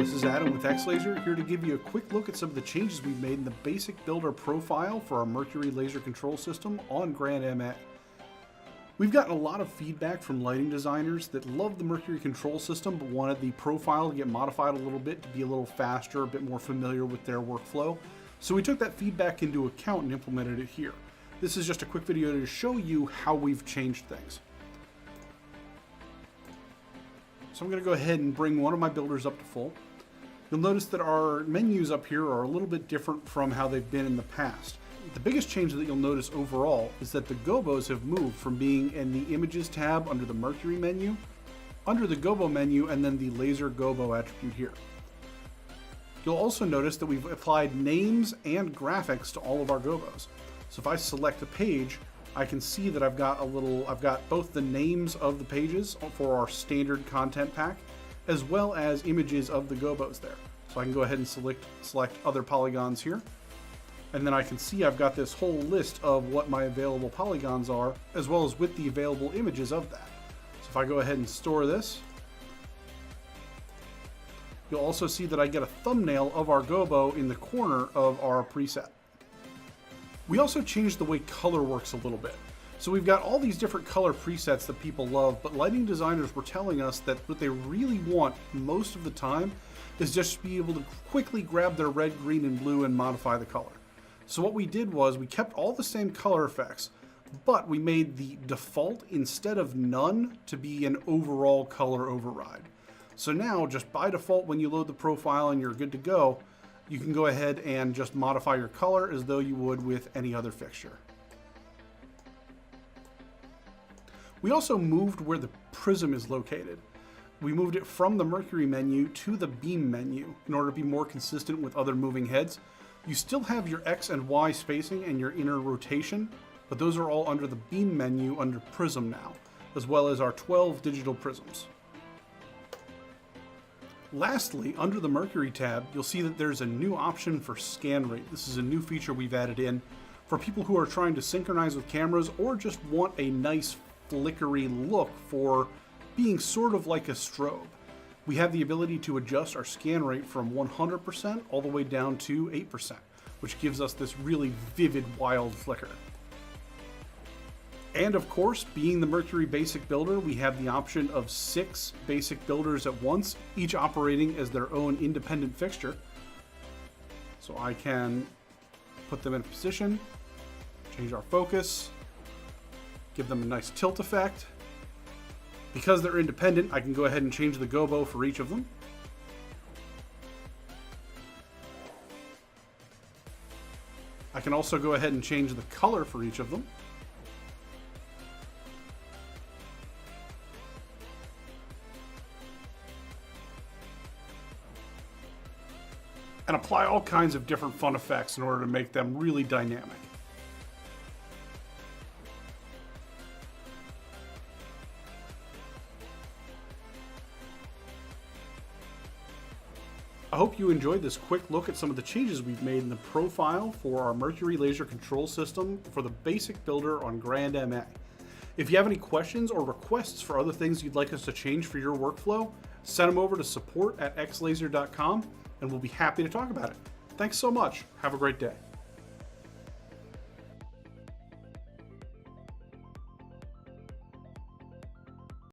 this is Adam with X-Laser, here to give you a quick look at some of the changes we've made in the basic builder profile for our Mercury laser control system on GrandMA. We've gotten a lot of feedback from lighting designers that love the Mercury control system but wanted the profile to get modified a little bit to be a little faster, a bit more familiar with their workflow. So we took that feedback into account and implemented it here. This is just a quick video to show you how we've changed things. So I'm going to go ahead and bring one of my builders up to full. You'll notice that our menus up here are a little bit different from how they've been in the past. The biggest change that you'll notice overall is that the gobos have moved from being in the Images tab under the Mercury menu, under the gobo menu, and then the laser gobo attribute here. You'll also notice that we've applied names and graphics to all of our gobos. So if I select a page, I can see that I've got both the names of the pages for our standard content pack, as well as images of the gobos there. So I can go ahead and select other polygons here. And then I can see I've got this whole list of what my available polygons are, as well as with the available images of that. So if I go ahead and store this, you'll also see that I get a thumbnail of our gobo in the corner of our preset. We also changed the way color works a little bit. So we've got all these different color presets that people love, but lighting designers were telling us that what they really want most of the time is just to be able to quickly grab their red, green, and blue and modify the color. So what we did was we kept all the same color effects, but we made the default instead of none to be an overall color override. So now, just by default, when you load the profile and you're good to go, you can go ahead and just modify your color as though you would with any other fixture. We also moved where the prism is located. We moved it from the Mercury menu to the beam menu in order to be more consistent with other moving heads. You still have your X and Y spacing and your inner rotation, but those are all under the beam menu under prism now, as well as our 12 digital prisms. Lastly, under the Mercury tab, you'll see that there's a new option for scan rate. This is a new feature we've added in for people who are trying to synchronize with cameras or just want a nice flickery look for being sort of like a strobe. We have the ability to adjust our scan rate from 100% all the way down to 8%, which gives us this really vivid, wild flicker. And of course, being the Mercury basic builder, we have the option of 6 basic builders at once, each operating as their own independent fixture. So I can put them in a position, change our focus, give them a nice tilt effect. Because they're independent, I can go ahead and change the gobo for each of them. I can also go ahead and change the color for each of them. And apply all kinds of different fun effects in order to make them really dynamic. I hope you enjoyed this quick look at some of the changes we've made in the profile for our Mercury laser control system for the basic builder on GrandMA. If you have any questions or requests for other things you'd like us to change for your workflow, send them over to support@xlaser.com and we'll be happy to talk about it. Thanks so much. Have a great day.